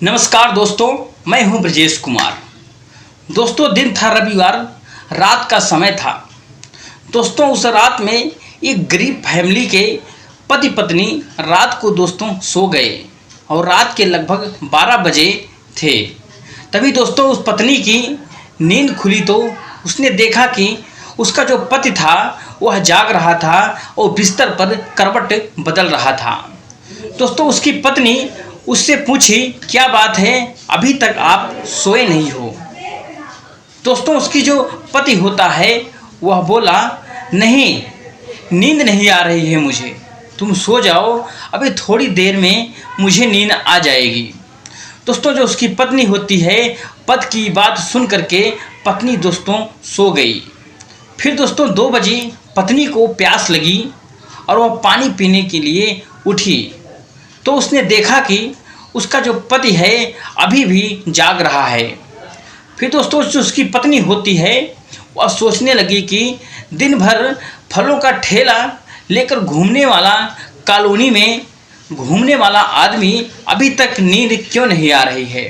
नमस्कार दोस्तों, मैं हूं ब्रजेश कुमार। दोस्तों, दिन था रविवार, रात का समय था। दोस्तों, उस रात में एक गरीब फैमिली के पति पत्नी रात को दोस्तों सो गए और रात के लगभग 12 बजे थे। तभी दोस्तों उस पत्नी की नींद खुली तो उसने देखा कि उसका जो पति था वह जाग रहा था और बिस्तर पर करवट बदल रहा था। दोस्तों, उसकी पत्नी उससे पूछी, क्या बात है, अभी तक आप सोए नहीं हो? दोस्तों, उसकी जो पति होता है वह बोला, नहीं, नींद नहीं आ रही है मुझे, तुम सो जाओ, अभी थोड़ी देर में मुझे नींद आ जाएगी। दोस्तों, जो उसकी पत्नी होती है, पति की बात सुन करके पत्नी दोस्तों सो गई। फिर दोस्तों 2 बजे पत्नी को प्यास लगी और वह पानी पीने के लिए उठी तो उसने देखा कि उसका जो पति है अभी भी जाग रहा है। फिर दोस्तों जो उसकी पत्नी होती है वह सोचने लगी कि दिन भर फलों का ठेला लेकर घूमने वाला, कॉलोनी में घूमने वाला आदमी अभी तक नींद क्यों नहीं आ रही है।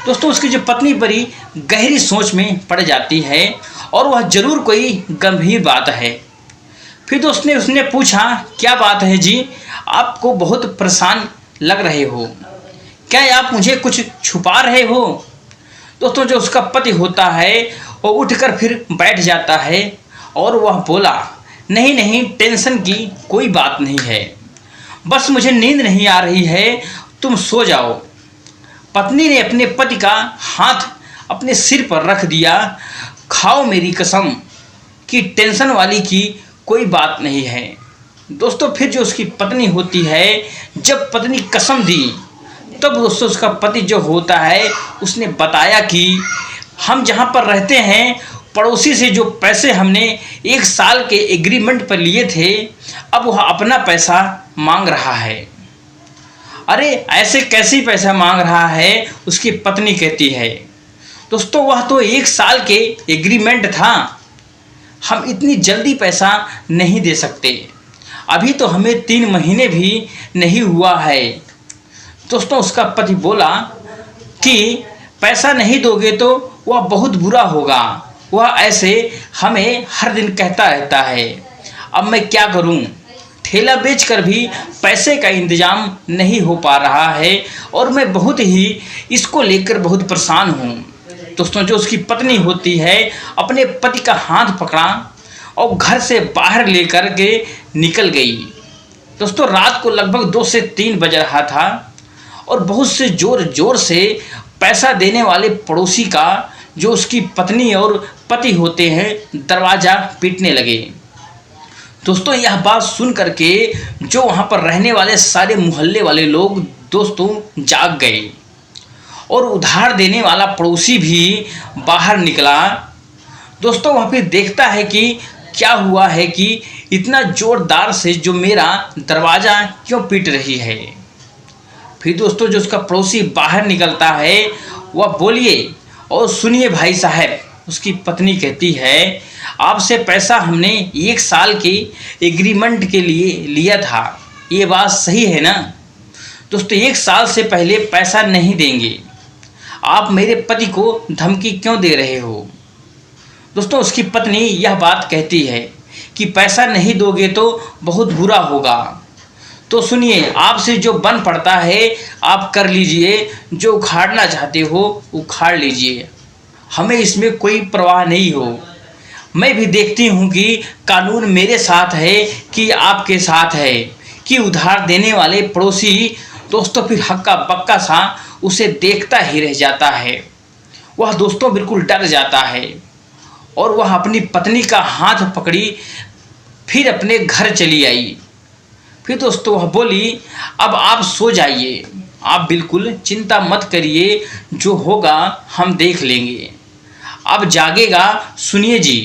दोस्तों, उसकी जो पत्नी बड़ी गहरी सोच में पड़ जाती है और वह ज़रूर कोई गंभीर बात है। फिर दोस्त उसने पूछा, क्या बात है जी, आपको बहुत परेशान लग रहे हो, क्या आप मुझे कुछ छुपा रहे हो? दोस्तों, जो उसका पति होता है वो उठकर फिर बैठ जाता है और वह बोला, नहीं नहीं, टेंशन की कोई बात नहीं है, बस मुझे नींद नहीं आ रही है, तुम सो जाओ। पत्नी ने अपने पति का हाथ अपने सिर पर रख दिया, खाओ मेरी कसम कि टेंशन वाली की कोई बात नहीं है। दोस्तों, फिर जो उसकी पत्नी होती है, जब पत्नी कसम दी तब दोस्तों उसका पति जो होता है उसने बताया कि हम जहाँ पर रहते हैं, पड़ोसी से जो पैसे हमने 1 साल के एग्रीमेंट पर लिए थे, अब वह अपना पैसा मांग रहा है। अरे ऐसे कैसे पैसा मांग रहा है? उसकी पत्नी कहती है, दोस्तों वह तो 1 साल के एग्रीमेंट था, हम इतनी जल्दी पैसा नहीं दे सकते, अभी तो हमें 3 महीने भी नहीं हुआ है। दोस्तों, उसका पति बोला कि पैसा नहीं दोगे तो वह बहुत बुरा होगा, वह ऐसे हमें हर दिन कहता रहता है, अब मैं क्या करूं, ठेला बेचकर भी पैसे का इंतज़ाम नहीं हो पा रहा है और मैं बहुत ही इसको लेकर बहुत परेशान हूं। दोस्तों, जो उसकी पत्नी होती है अपने पति का हाथ पकड़ा और घर से बाहर लेकर के निकल गई। दोस्तों, रात को लगभग 2 से 3 बज रहा था और बहुत से ज़ोर से पैसा देने वाले पड़ोसी का जो उसकी पत्नी और पति होते हैं दरवाज़ा पीटने लगे। दोस्तों, यह बात सुन करके जो वहाँ पर रहने वाले सारे मोहल्ले वाले लोग दोस्तों जाग गए और उधार देने वाला पड़ोसी भी बाहर निकला। दोस्तों, वहाँ पे देखता है कि क्या हुआ है कि इतना ज़ोरदार से जो मेरा दरवाज़ा क्यों पीट रही है। फिर दोस्तों जो उसका पड़ोसी बाहर निकलता है, वह बोलिए और सुनिए भाई साहब, उसकी पत्नी कहती है, आपसे पैसा हमने 1 साल के एग्रीमेंट के लिए लिया था, ये बात सही है ना? दोस्तों, 1 साल से पहले पैसा नहीं देंगे, आप मेरे पति को धमकी क्यों दे रहे हो? दोस्तों, उसकी पत्नी यह बात कहती है कि पैसा नहीं दोगे तो बहुत बुरा होगा, तो सुनिए, आपसे जो बन पड़ता है आप कर लीजिए, जो उखाड़ना चाहते हो उखाड़ लीजिए, हमें इसमें कोई परवाह नहीं हो। मैं भी देखती हूँ कि कानून मेरे साथ है कि आपके साथ है, कि उधार देने वाले पड़ोसी दोस्तों फिर हक्का बक्का सा उसे देखता ही रह जाता है। वह दोस्तों बिल्कुल डर जाता है और वह अपनी पत्नी का हाथ पकड़ी फिर अपने घर चली आई। फिर दोस्तों वह बोली, अब आप सो जाइए, आप बिल्कुल चिंता मत करिए, जो होगा हम देख लेंगे, अब जागेगा। सुनिए जी,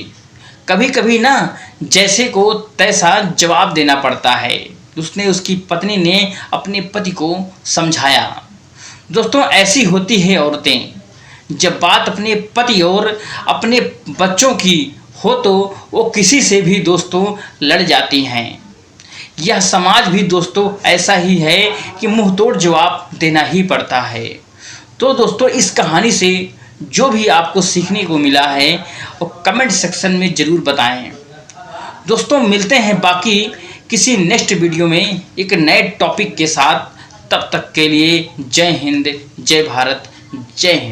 कभी कभी ना जैसे को तैसा जवाब देना पड़ता है। उसकी पत्नी ने अपने पति को समझाया। दोस्तों, ऐसी होती है औरतें, जब बात अपने पति और अपने बच्चों की हो तो वो किसी से भी दोस्तों लड़ जाती हैं। यह समाज भी दोस्तों ऐसा ही है कि मुंह तोड़ जवाब देना ही पड़ता है। तो दोस्तों इस कहानी से जो भी आपको सीखने को मिला है वो कमेंट सेक्शन में ज़रूर बताएं। दोस्तों मिलते हैं बाकी किसी नेक्स्ट वीडियो में एक नए टॉपिक के साथ। तब तक के लिए जय हिंद, जय भारत, जय हिंद।